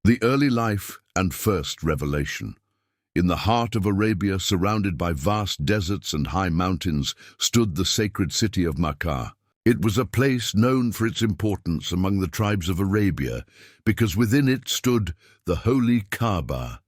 The early life and first revelation. In the heart of Arabia, surrounded by vast deserts and high mountains, stood the sacred city of Mecca. It was a place known for its importance among the tribes of Arabia, because within it stood the holy Kaaba,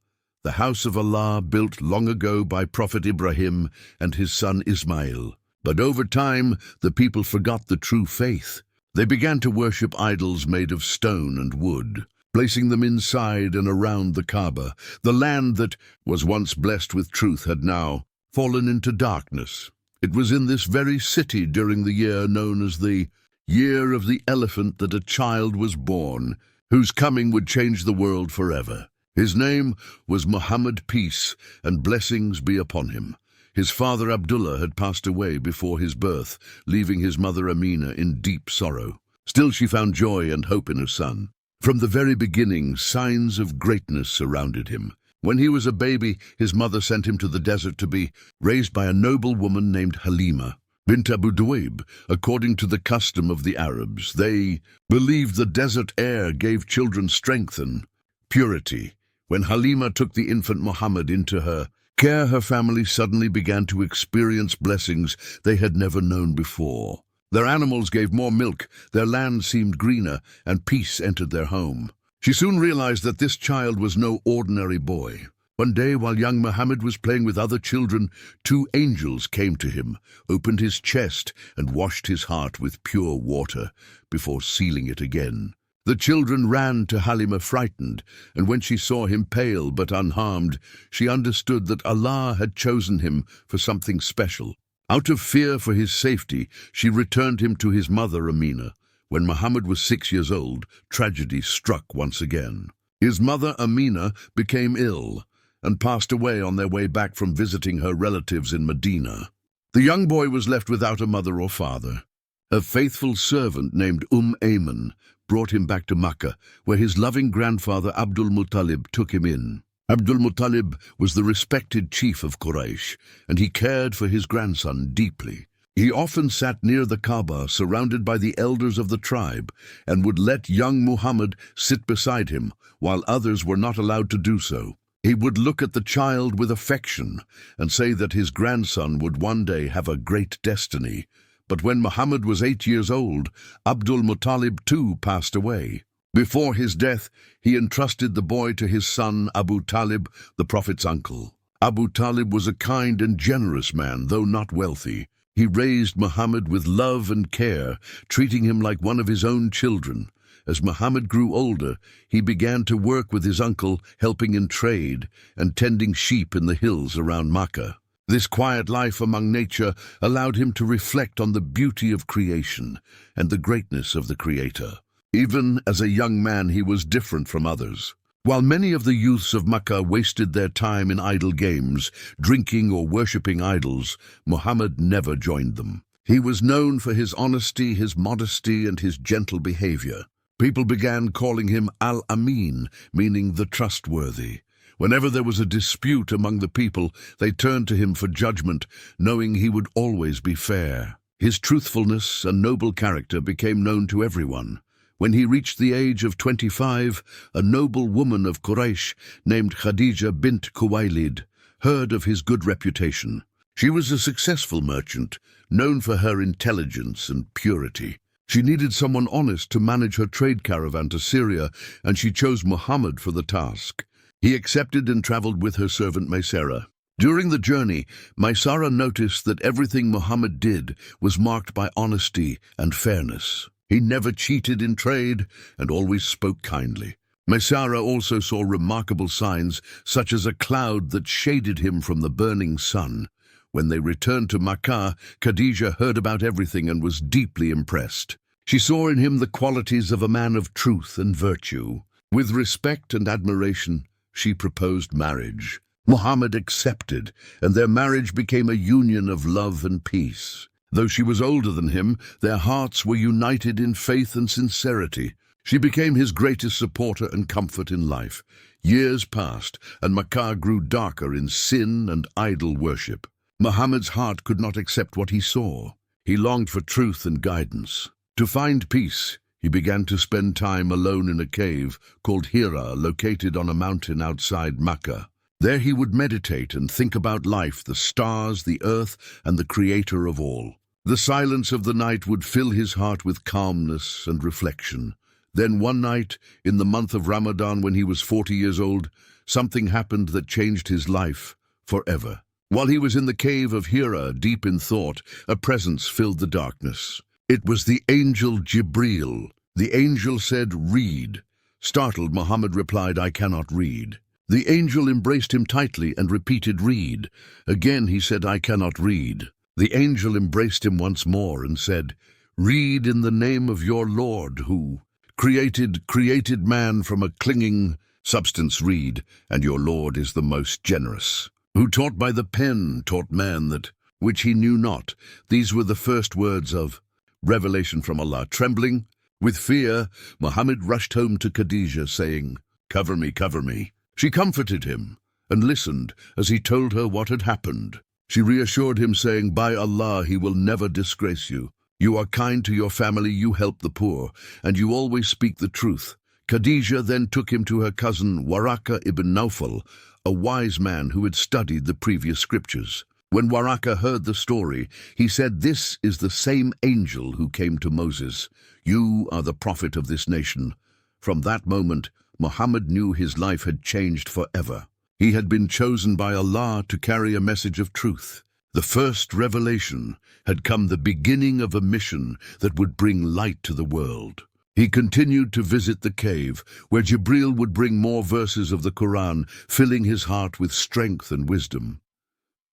the house of Allah built long ago by Prophet Ibrahim and his son Ismail. But over time, the people forgot the true faith. They began to worship idols made of stone and wood, placing them inside and around the Kaaba. The land that was once blessed with truth had now fallen into darkness. It was in this very city during the year known as the Year of the Elephant that a child was born, whose coming would change the world forever. His name was Muhammad, peace and blessings be upon him. His father Abdullah had passed away before his birth, leaving his mother Amina in deep sorrow. Still she found joy and hope in her son. From the very beginning, signs of greatness surrounded him. When he was a baby, his mother sent him to the desert to be raised by a noble woman named Halima bint Abu Duwaib. According to the custom of the Arabs, they believed the desert air gave children strength and purity. When Halima took the infant Muhammad into her care, her family suddenly began to experience blessings they had never known before. Their animals gave more milk, their land seemed greener, and peace entered their home. She soon realized that this child was no ordinary boy. One day, while young Muhammad was playing with other children, two angels came to him, opened his chest, and washed his heart with pure water before sealing it again. The children ran to Halima frightened, and when she saw him pale but unharmed, she understood that Allah had chosen him for something special. Out of fear for his safety, she returned him to his mother Amina. When Muhammad was 6 years old, tragedy struck once again. His mother Amina became ill and passed away on their way back from visiting her relatives in Medina. The young boy was left without a mother or father. A faithful servant named Al-Amin brought him back to Mecca, where his loving grandfather Abdul Muttalib took him in. Abdul Muttalib was the respected chief of Quraysh, and he cared for his grandson deeply. He often sat near the Kaaba, surrounded by the elders of the tribe, and would let young Muhammad sit beside him, while others were not allowed to do so. He would look at the child with affection and say that his grandson would one day have a great destiny. But when Muhammad was 8 years old, Abdul Muttalib too passed away. Before his death, he entrusted the boy to his son Abu Talib, the Prophet's uncle. Abu Talib was a kind and generous man, though not wealthy. He raised Muhammad with love and care, treating him like one of his own children. As Muhammad grew older, he began to work with his uncle, helping in trade and tending sheep in the hills around Mecca. This quiet life among nature allowed him to reflect on the beauty of creation and the greatness of the Creator. Even as a young man, he was different from others. While many of the youths of Mecca wasted their time in idle games, drinking or worshipping idols, Muhammad never joined them. He was known for his honesty, his modesty, and his gentle behavior. People began calling him Al-Amin, meaning the trustworthy. Whenever there was a dispute among the people, they turned to him for judgment, knowing he would always be fair. His truthfulness and noble character became known to everyone. When he reached the age of 25, a noble woman of Quraysh named Khadija bint Khuwaylid heard of his good reputation. She was a successful merchant, known for her intelligence and purity. She needed someone honest to manage her trade caravan to Syria, and she chose Muhammad for the task. He accepted and traveled with her servant Maysara. During the journey, Maysara noticed that everything Muhammad did was marked by honesty and fairness. He never cheated in trade and always spoke kindly. Maysara also saw remarkable signs, such as a cloud that shaded him from the burning sun. When they returned to Mecca, Khadija heard about everything and was deeply impressed. She saw in him the qualities of a man of truth and virtue. With respect and admiration, she proposed marriage. Muhammad accepted, and their marriage became a union of love and peace. Though she was older than him, their hearts were united in faith and sincerity. She became his greatest supporter and comfort in life. Years passed, and Mecca grew darker in sin and idol worship. Muhammad's heart could not accept what he saw. He longed for truth and guidance. To find peace, he began to spend time alone in a cave called Hira, located on a mountain outside Mecca. There he would meditate and think about life, the stars, the earth, and the creator of all. The silence of the night would fill his heart with calmness and reflection. Then one night, in the month of Ramadan when he was 40 years old, something happened that changed his life forever. While he was in the cave of Hira, deep in thought, a presence filled the darkness. It was the angel Jibreel. The angel said, "Read." Startled, Muhammad replied, "I cannot read." The angel embraced him tightly and repeated, "Read." Again he said, "I cannot read." The angel embraced him once more and said, "Read in the name of your Lord who created man from a clinging substance. Read, and your Lord is the most generous, who taught by the pen taught man that which he knew not." These were the first words of revelation from Allah. Trembling with fear, Muhammad rushed home to Khadijah, saying, "Cover me, cover me." She comforted him and listened as he told her what had happened. She reassured him, saying, "By Allah, he will never disgrace you. You are kind to your family, you help the poor, and you always speak the truth." Khadijah then took him to her cousin Waraka ibn Nawfal, a wise man who had studied the previous scriptures. When Waraka heard the story, he said, "This is the same angel who came to Moses. You are the prophet of this nation." From that moment, Muhammad knew his life had changed forever. He had been chosen by Allah to carry a message of truth. The first revelation had come, the beginning of a mission that would bring light to the world. He continued to visit the cave, where Jibreel would bring more verses of the Quran, filling his heart with strength and wisdom.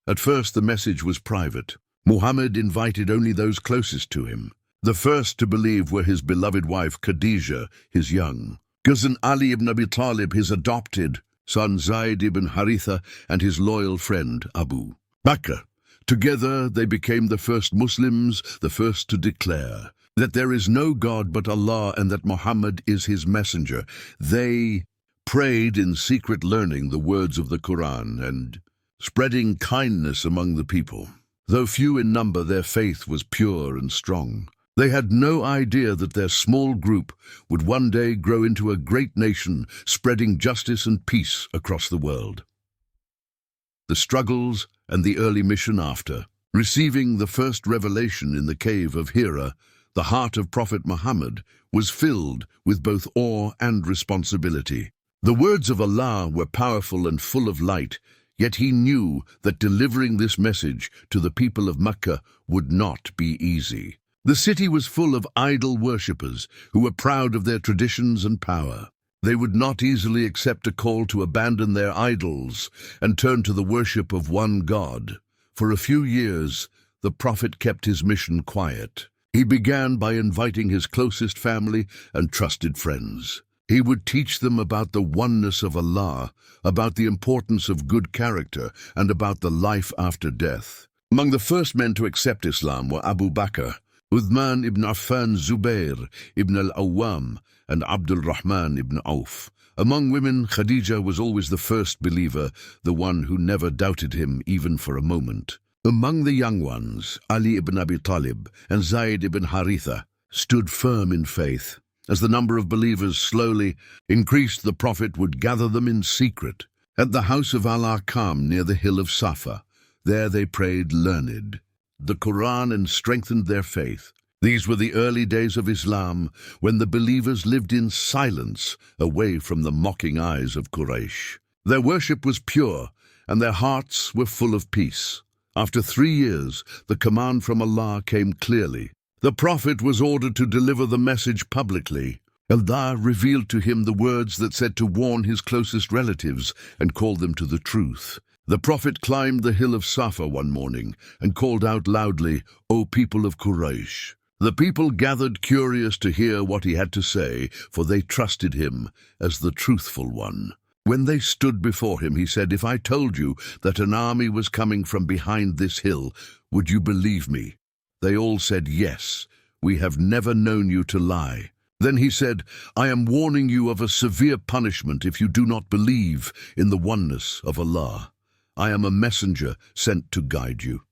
At first the message was private. Muhammad invited only those closest to him. The first to believe were his beloved wife Khadijah, his young cousin Ali ibn Abi Talib, his adopted son Zayd ibn Haritha, and his loyal friend Abu Bakr. Together they became the first Muslims, the first to declare that there is no God but Allah and that Muhammad is his messenger. They prayed in secret, learning the words of the Quran and spreading kindness among the people. Though few in number, their faith was pure and strong. They had no idea that their small group would one day grow into a great nation, spreading justice and peace across the world. The struggles and the early mission after. Receiving the first revelation in the Cave of Hira, the heart of Prophet Muhammad was filled with both awe and responsibility. The words of Allah were powerful and full of light, yet he knew that delivering this message to the people of Mecca would not be easy. The city was full of idol worshippers who were proud of their traditions and power. They would not easily accept a call to abandon their idols and turn to the worship of one God. For a few years, the Prophet kept his mission quiet. He began by inviting his closest family and trusted friends. He would teach them about the oneness of Allah, about the importance of good character, and about the life after death. Among the first men to accept Islam were Abu Bakr, Uthman ibn Affan, Zubair ibn al-Awwam, and Abdul Rahman ibn Auf. Among women, Khadijah was always the first believer, the one who never doubted him even for a moment. Among the young ones, Ali ibn Abi Talib and Zayd ibn Haritha stood firm in faith. As the number of believers slowly increased, the Prophet would gather them in secret at the house of Al-Amin near the hill of Safa. There they prayed, learned the Quran, and strengthened their faith. These were the early days of Islam, when the believers lived in silence, away from the mocking eyes of Quraysh. Their worship was pure, and their hearts were full of peace. After 3 years, the command from Allah came clearly. The Prophet was ordered to deliver the message publicly. Allah revealed to him the words that said to warn his closest relatives and call them to the truth. The Prophet climbed the hill of Safa one morning and called out loudly, "O people of Quraysh." The people gathered, curious to hear what he had to say, for they trusted him as the truthful one. When they stood before him, he said, "If I told you that an army was coming from behind this hill, would you believe me?" They all said, "Yes, we have never known you to lie." Then he said, "I am warning you of a severe punishment if you do not believe in the oneness of Allah. I am a messenger sent to guide you."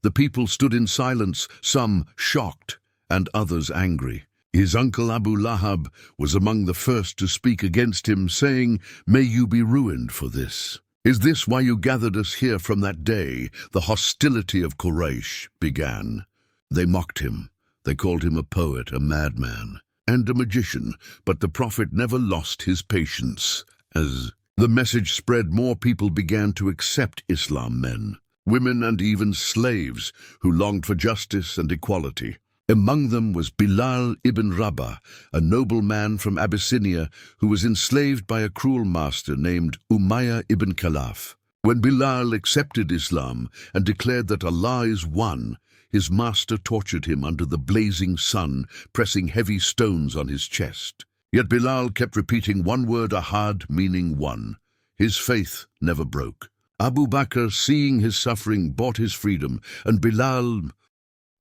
The people stood in silence, some shocked and others angry. His uncle Abu Lahab was among the first to speak against him, saying, "May you be ruined for this. Is this why you gathered us here?" From that day, the hostility of Quraysh began. They mocked him. They called him a poet, a madman, and a magician, but the Prophet never lost his patience. As the message spread, more people began to accept Islam, men, women, and even slaves who longed for justice and equality. Among them was Bilal ibn Rabah, a noble man from Abyssinia who was enslaved by a cruel master named Umayyah ibn Khalaf. When Bilal accepted Islam and declared that Allah is one, his master tortured him under the blazing sun, pressing heavy stones on his chest. Yet Bilal kept repeating one word, ahad, meaning one. His faith never broke. Abu Bakr, seeing his suffering, bought his freedom, and Bilal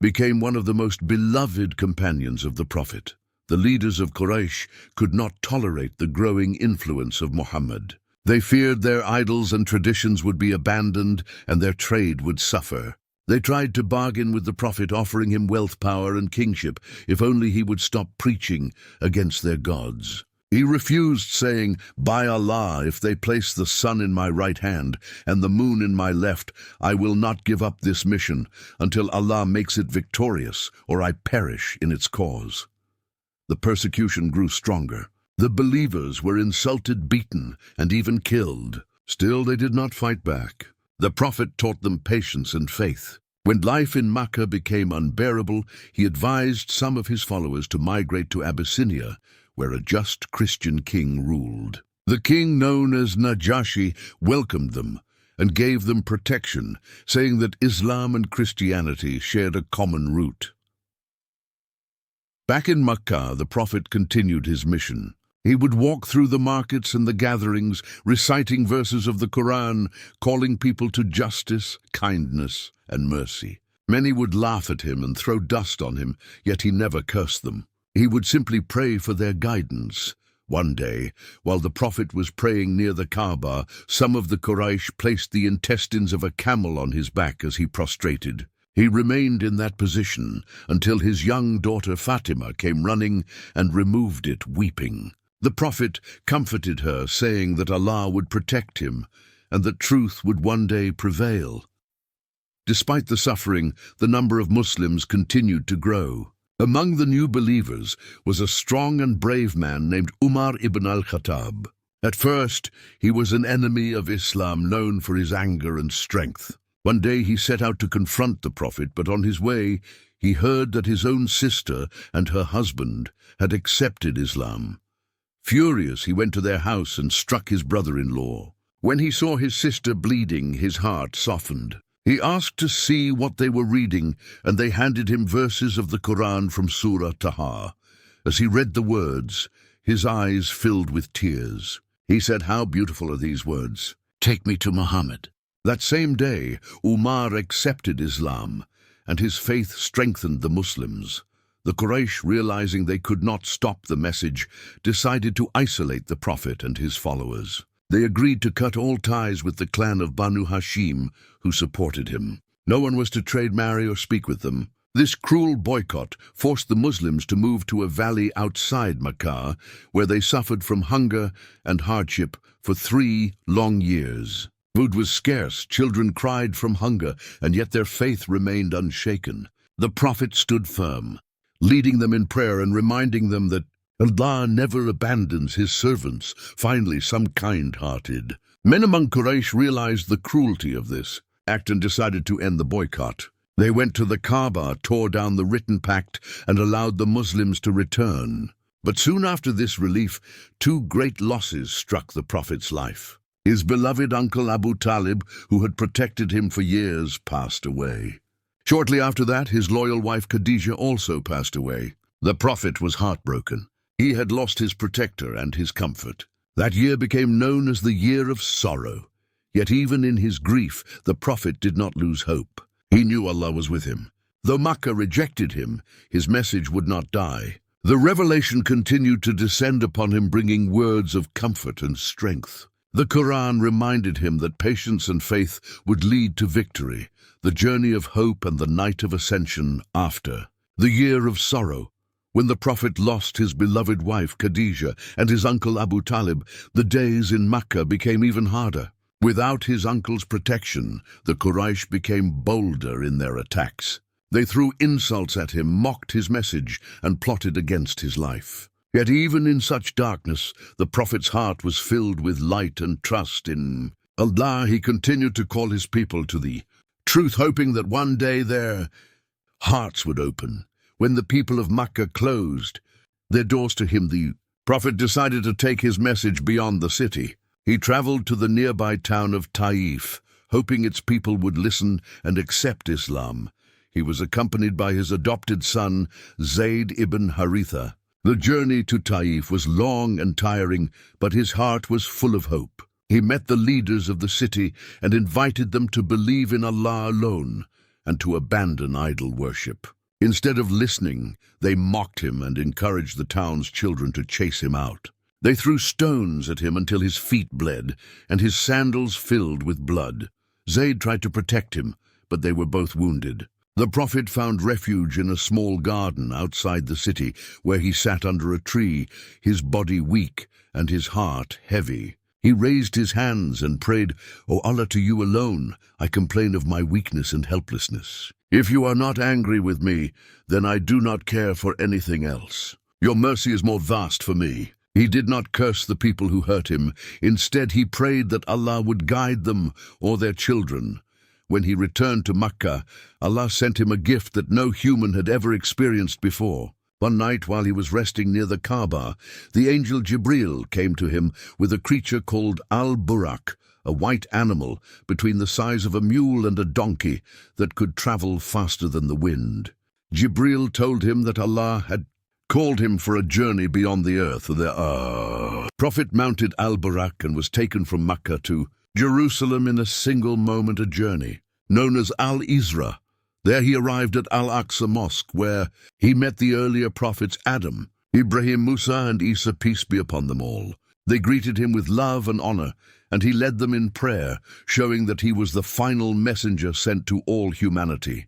became one of the most beloved companions of the Prophet. The leaders of Quraysh could not tolerate the growing influence of Muhammad. They feared their idols and traditions would be abandoned and their trade would suffer. They tried to bargain with the Prophet, offering him wealth, power, and kingship if only he would stop preaching against their gods. He refused, saying, "By Allah, if they place the sun in my right hand and the moon in my left, I will not give up this mission until Allah makes it victorious, or I perish in its cause." The persecution grew stronger. The believers were insulted, beaten, and even killed. Still, they did not fight back. The Prophet taught them patience and faith. When life in Mecca became unbearable, he advised some of his followers to migrate to Abyssinia, where a just Christian king ruled. The king, known as Najashi, welcomed them and gave them protection, saying that Islam and Christianity shared a common root. Back in Mecca, the Prophet continued his mission. He would walk through the markets and the gatherings, reciting verses of the Quran, calling people to justice, kindness, and mercy. Many would laugh at him and throw dust on him, yet he never cursed them. He would simply pray for their guidance. One day, while the Prophet was praying near the Kaaba, some of the Quraysh placed the intestines of a camel on his back as he prostrated. He remained in that position until his young daughter Fatima came running and removed it, weeping. The Prophet comforted her, saying that Allah would protect him and that truth would one day prevail. Despite the suffering, the number of Muslims continued to grow. Among the new believers was a strong and brave man named Umar ibn al-Khattab. At first, he was an enemy of Islam, known for his anger and strength. One day he set out to confront the Prophet, but on his way, he heard that his own sister and her husband had accepted Islam. Furious, he went to their house and struck his brother-in-law. When he saw his sister bleeding, his heart softened. He asked to see what they were reading, and they handed him verses of the Quran from Surah Taha. As he read the words, his eyes filled with tears. He said, "How beautiful are these words! Take me to Muhammad." That same day, Umar accepted Islam, and his faith strengthened the Muslims. The Quraysh, realizing they could not stop the message, decided to isolate the Prophet and his followers. They agreed to cut all ties with the clan of Banu Hashim, who supported him. No one was to trade, marry, or speak with them. This cruel boycott forced the Muslims to move to a valley outside Mecca, where they suffered from hunger and hardship for 3 long years. Food was scarce, children cried from hunger, and yet their faith remained unshaken. The Prophet stood firm, leading them in prayer and reminding them that Allah never abandons his servants. Finally, some kind-hearted men among Quraysh realized the cruelty of this act and decided to end the boycott. They went to the Kaaba, tore down the written pact, and allowed the Muslims to return. But soon after this relief, 2 great losses struck the Prophet's life. His beloved uncle Abu Talib, who had protected him for years, passed away. Shortly after that, his loyal wife Khadijah also passed away. The Prophet was heartbroken. He had lost his protector and his comfort. That year became known as the Year of Sorrow. Yet even in his grief, the Prophet did not lose hope. He knew Allah was with him. Though Mecca rejected him, his message would not die. The revelation continued to descend upon him, bringing words of comfort and strength. The Quran reminded him that patience and faith would lead to victory, the journey of hope and the night of ascension after. The Year of Sorrow When the Prophet lost his beloved wife Khadijah and his uncle Abu Talib, the days in Mecca became even harder. Without his uncle's protection, the Quraysh became bolder in their attacks. They threw insults at him, mocked his message, and plotted against his life. Yet even in such darkness, the Prophet's heart was filled with light and trust in Allah. He continued to call his people to the truth, hoping that one day their hearts would open. When the people of Mecca closed their doors to him, the Prophet decided to take his message beyond the city. He traveled to the nearby town of Taif, hoping its people would listen and accept Islam. He was accompanied by his adopted son, Zayd ibn Haritha. The journey to Taif was long and tiring, but his heart was full of hope. He met the leaders of the city and invited them to believe in Allah alone and to abandon idol worship. Instead of listening, they mocked him and encouraged the town's children to chase him out. They threw stones at him until his feet bled and his sandals filled with blood. Zayd tried to protect him, but they were both wounded. The Prophet found refuge in a small garden outside the city, where he sat under a tree, his body weak and his heart heavy. He raised his hands and prayed, "O Allah, to you alone I complain of my weakness and helplessness. If you are not angry with me, then I do not care for anything else. Your mercy is more vast for me." He did not curse the people who hurt him. Instead, he prayed that Allah would guide them or their children. When he returned to Mecca, Allah sent him a gift that no human had ever experienced before. One night, while he was resting near the Kaaba, the angel Jibril came to him with a creature called Al-Burak, a white animal between the size of a mule and a donkey that could travel faster than the wind. Jibril told him that Allah had called him for a journey beyond the earth. The Prophet mounted Al-Burak and was taken from Mecca to Jerusalem in a single moment, a journey known as Al-Isra. There he arrived at Al-Aqsa Mosque, where he met the earlier prophets Adam, Ibrahim, Musa, and Isa, peace be upon them all. They greeted him with love and honor, and he led them in prayer, showing that he was the final messenger sent to all humanity.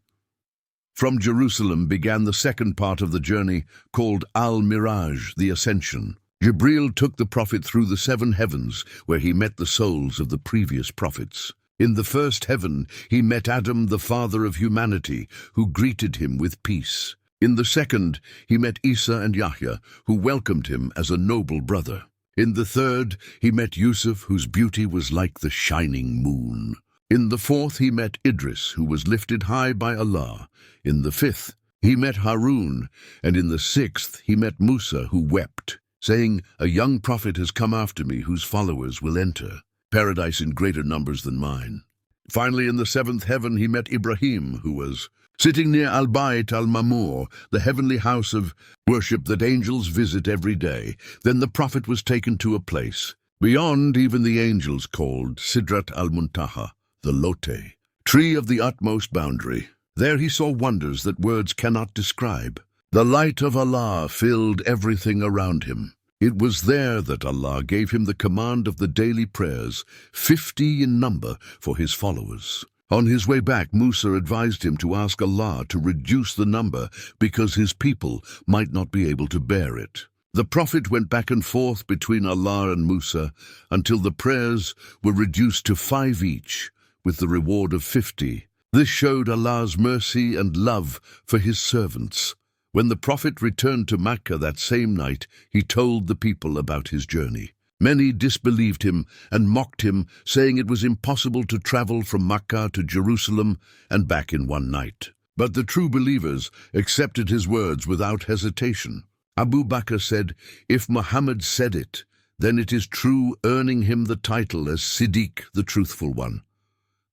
From Jerusalem began the second part of the journey, called Al-Mi'raj, the Ascension. Jibril took the Prophet through the 7 heavens, where he met the souls of the previous prophets. In the first heaven, he met Adam, the father of humanity, who greeted him with peace. In the second, he met Isa and Yahya, who welcomed him as a noble brother. In the third, he met Yusuf, whose beauty was like the shining moon. In the fourth, he met Idris, who was lifted high by Allah. In the fifth, he met Harun, and in the sixth, he met Musa, who wept, saying, "A young prophet has come after me, whose followers will enter paradise in greater numbers than mine." Finally, in the 7th heaven, he met Ibrahim, who was sitting near Al-Bayt al-Mamur, the heavenly house of worship that angels visit every day. Then the Prophet was taken to a place beyond even the angels, called Sidrat al-Muntaha, the Lote, tree of the utmost boundary. There he saw wonders that words cannot describe. The light of Allah filled everything around him. It was there that Allah gave him the command of the daily prayers, 50 in number, for his followers. On his way back, Musa advised him to ask Allah to reduce the number because his people might not be able to bear it. The Prophet went back and forth between Allah and Musa until the prayers were reduced to 5 each, with the reward of 50. This showed Allah's mercy and love for his servants. When the Prophet returned to Mecca that same night, he told the people about his journey. Many disbelieved him and mocked him, saying it was impossible to travel from Mecca to Jerusalem and back in one night. But the true believers accepted his words without hesitation. Abu Bakr said, "If Muhammad said it, then it is true," earning him the title as Siddiq, the truthful one.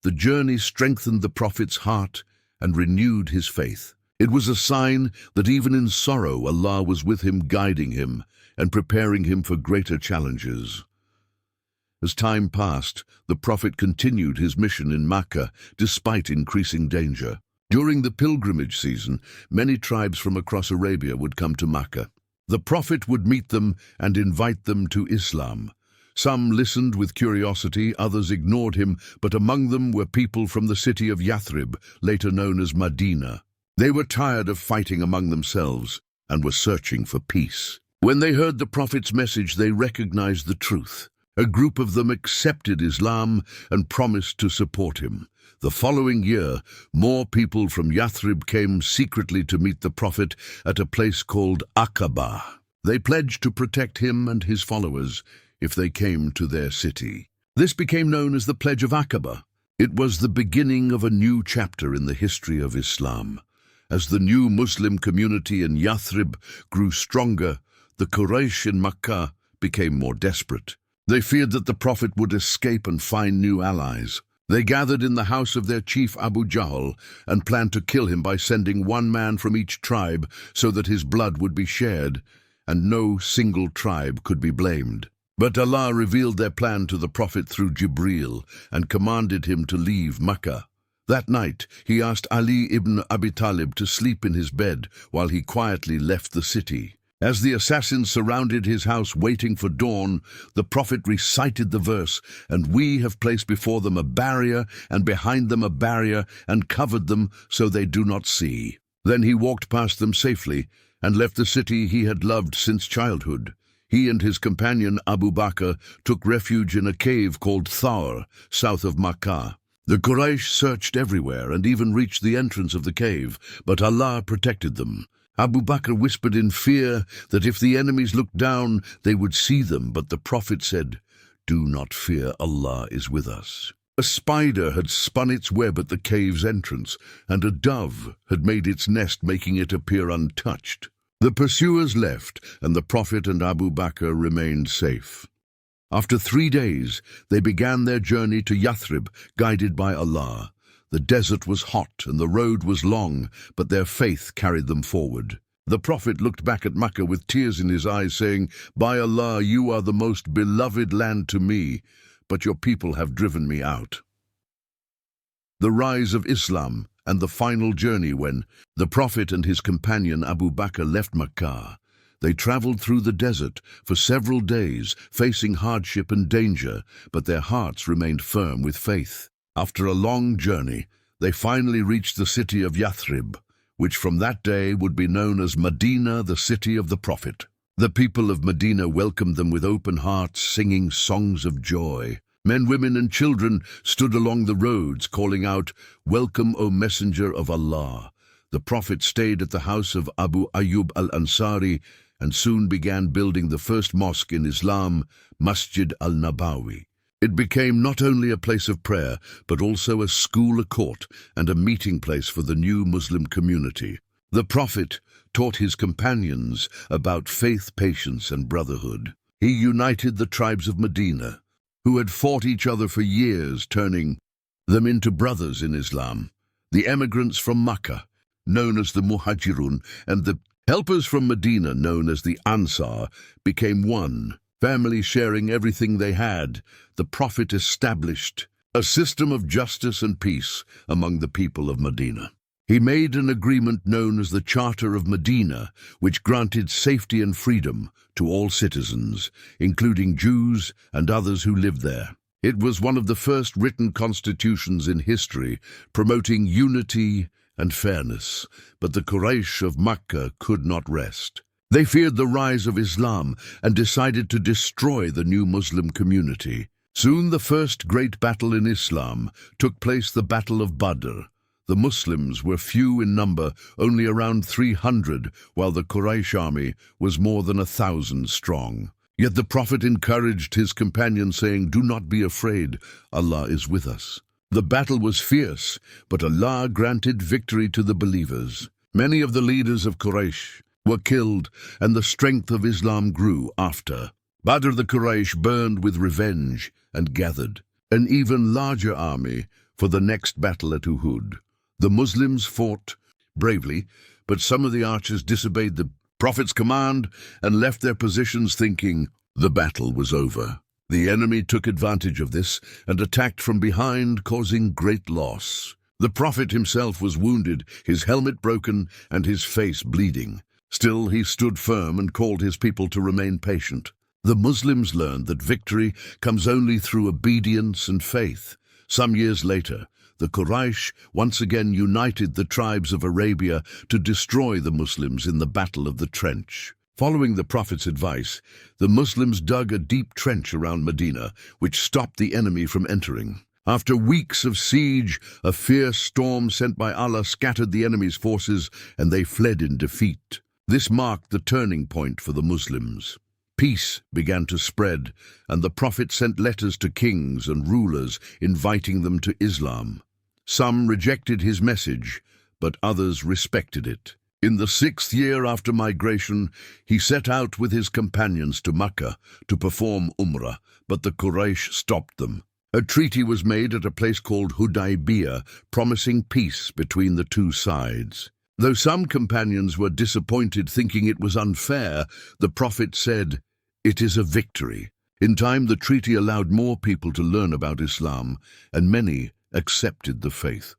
The journey strengthened the Prophet's heart and renewed his faith. It was a sign that even in sorrow, Allah was with him, guiding him and preparing him for greater challenges. As time passed, the Prophet continued his mission in Mecca despite increasing danger. During the pilgrimage season, many tribes from across Arabia would come to Mecca. The Prophet would meet them and invite them to Islam. Some listened with curiosity, others ignored him, but among them were people from the city of Yathrib, later known as Medina. They were tired of fighting among themselves, and were searching for peace. When they heard the Prophet's message, they recognized the truth. A group of them accepted Islam and promised to support him. The following year, more people from Yathrib came secretly to meet the Prophet at a place called Aqaba. They pledged to protect him and his followers if they came to their city. This became known as the Pledge of Aqaba. It was the beginning of a new chapter in the history of Islam. As the new Muslim community in Yathrib grew stronger, the Quraysh in Mecca became more desperate. They feared that the Prophet would escape and find new allies. They gathered in the house of their chief Abu Jahl and planned to kill him by sending one man from each tribe so that his blood would be shared, and no single tribe could be blamed. But Allah revealed their plan to the Prophet through Jibreel and commanded him to leave Mecca. That night, he asked Ali ibn Abi Talib to sleep in his bed while he quietly left the city. As the assassins surrounded his house waiting for dawn, the Prophet recited the verse, "And we have placed before them a barrier, and behind them a barrier, and covered them so they do not see." Then he walked past them safely, and left the city he had loved since childhood. He and his companion Abu Bakr took refuge in a cave called Thawr, south of Makkah. The Quraysh searched everywhere and even reached the entrance of the cave, but Allah protected them. Abu Bakr whispered in fear that if the enemies looked down, they would see them, but the Prophet said, "Do not fear, Allah is with us." A spider had spun its web at the cave's entrance, and a dove had made its nest, making it appear untouched. The pursuers left, and the Prophet and Abu Bakr remained safe. After 3 days, they began their journey to Yathrib, guided by Allah. The desert was hot and the road was long, but their faith carried them forward. The Prophet looked back at Mecca with tears in his eyes, saying, "By Allah, you are the most beloved land to me, but your people have driven me out." The rise of Islam and the final journey. When the Prophet and his companion Abu Bakr left Mecca, they traveled through the desert for several days, facing hardship and danger, but their hearts remained firm with faith. After a long journey, they finally reached the city of Yathrib, which from that day would be known as Medina, the city of the Prophet. The people of Medina welcomed them with open hearts, singing songs of joy. Men, women, and children stood along the roads, calling out, "Welcome, O Messenger of Allah." The Prophet stayed at the house of Abu Ayyub al-Ansari and soon began building the first mosque in Islam, Masjid al-Nabawi. It became not only a place of prayer, but also a school, a court, and a meeting place for the new Muslim community. The Prophet taught his companions about faith, patience, and brotherhood. He united the tribes of Medina, who had fought each other for years, turning them into brothers in Islam. The emigrants from Mecca, known as the Muhajirun, and the helpers from Medina, known as the Ansar, became one. Family sharing everything they had, the Prophet established a system of justice and peace among the people of Medina. He made an agreement known as the Charter of Medina, which granted safety and freedom to all citizens, including Jews and others who lived there. It was one of the first written constitutions in history, promoting unity and fairness, but the Quraysh of Mecca could not rest. They feared the rise of Islam and decided to destroy the new Muslim community. Soon the first great battle in Islam took place, the Battle of Badr. The Muslims were few in number, only around 300, while the Quraysh army was more than 1,000 strong. Yet the Prophet encouraged his companions, saying, "Do not be afraid, Allah is with us." The battle was fierce, but Allah granted victory to the believers. Many of the leaders of Quraysh were killed, and the strength of Islam grew after Badr. The Quraysh burned with revenge and gathered an even larger army for the next battle at Uhud. The Muslims fought bravely, but some of the archers disobeyed the Prophet's command and left their positions, thinking the battle was over. The enemy took advantage of this and attacked from behind, causing great loss. The Prophet himself was wounded, his helmet broken, and his face bleeding. Still, he stood firm and called his people to remain patient. The Muslims learned that victory comes only through obedience and faith. Some years later, the Quraysh once again united the tribes of Arabia to destroy the Muslims in the Battle of the Trench. Following the Prophet's advice, the Muslims dug a deep trench around Medina, which stopped the enemy from entering. After weeks of siege, a fierce storm sent by Allah scattered the enemy's forces, and they fled in defeat. This marked the turning point for the Muslims. Peace began to spread, and the Prophet sent letters to kings and rulers inviting them to Islam. Some rejected his message, but others respected it. In the 6th year after migration, he set out with his companions to Mecca to perform Umrah, but the Quraysh stopped them. A treaty was made at a place called Hudaybiyah, promising peace between the two sides. Though some companions were disappointed, thinking it was unfair, the Prophet said, "It is a victory." In time, the treaty allowed more people to learn about Islam, and many accepted the faith.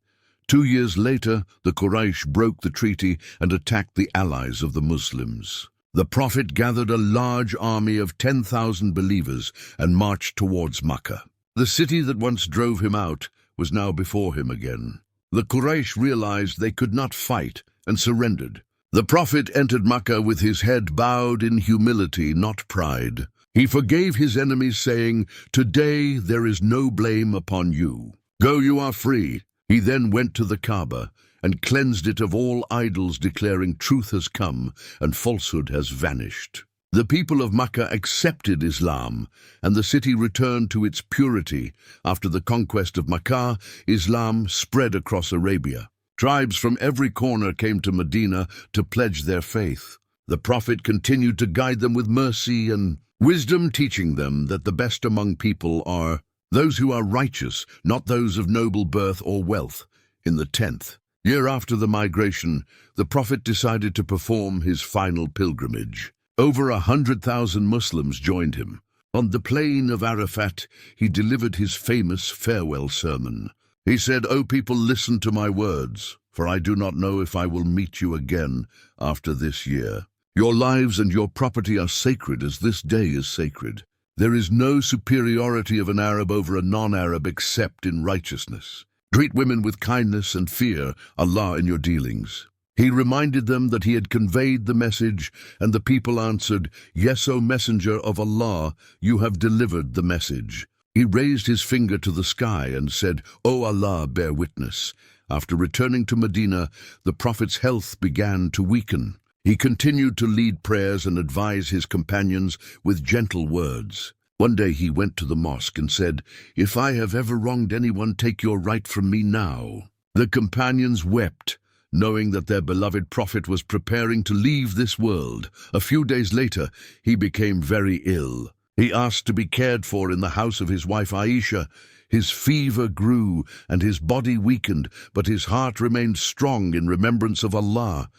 2 years later, the Quraysh broke the treaty and attacked the allies of the Muslims. The Prophet gathered a large army of 10,000 believers and marched towards Mecca. The city that once drove him out was now before him again. The Quraysh realized they could not fight and surrendered. The Prophet entered Mecca with his head bowed in humility, not pride. He forgave his enemies, saying, "Today there is no blame upon you. Go, you are free." He then went to the Kaaba and cleansed it of all idols, declaring, "Truth has come and falsehood has vanished." The people of Mecca accepted Islam, and the city returned to its purity. After the conquest of Mecca, Islam spread across Arabia. Tribes from every corner came to Medina to pledge their faith. The Prophet continued to guide them with mercy and wisdom, teaching them that the best among people are those who are righteous, not those of noble birth or wealth. In the 10th year after the migration, the Prophet decided to perform his final pilgrimage. Over 100,000 Muslims joined him. On the plain of Arafat, he delivered his famous farewell sermon. He said, "O people, listen to my words, for I do not know if I will meet you again after this year. Your lives and your property are sacred as this day is sacred. There is no superiority of an Arab over a non-Arab except in righteousness. Treat women with kindness and fear Allah in your dealings." He reminded them that he had conveyed the message, and the people answered, "Yes, O Messenger of Allah, you have delivered the message." He raised his finger to the sky and said, "O Allah, bear witness." After returning to Medina, the Prophet's health began to weaken. He continued to lead prayers and advise his companions with gentle words. One day he went to the mosque and said, "If I have ever wronged anyone, take your right from me now." The companions wept, knowing that their beloved Prophet was preparing to leave this world. A few days later, he became very ill. He asked to be cared for in the house of his wife Aisha. His fever grew and his body weakened, but his heart remained strong in remembrance of Allah.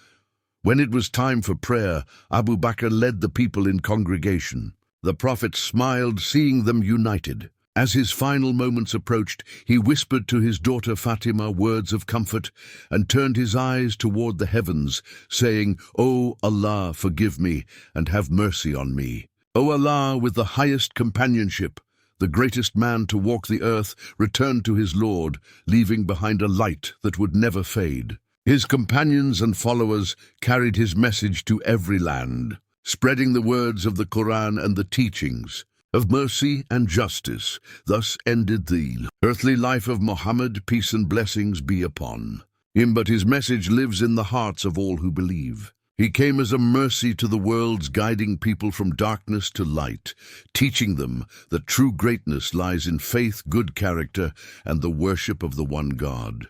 When it was time for prayer, Abu Bakr led the people in congregation. The Prophet smiled, seeing them united. As his final moments approached, he whispered to his daughter Fatima words of comfort and turned his eyes toward the heavens, saying, "O Allah, forgive me and have mercy on me." O Allah, with the highest companionship, the greatest man to walk the earth, returned to his Lord, leaving behind a light that would never fade. His companions and followers carried his message to every land, spreading the words of the Quran and the teachings of mercy and justice. Thus ended the earthly life of Muhammad, peace and blessings be upon him, but his message lives in the hearts of all who believe. He came as a mercy to the worlds, guiding people from darkness to light, teaching them that true greatness lies in faith, good character, and the worship of the one God.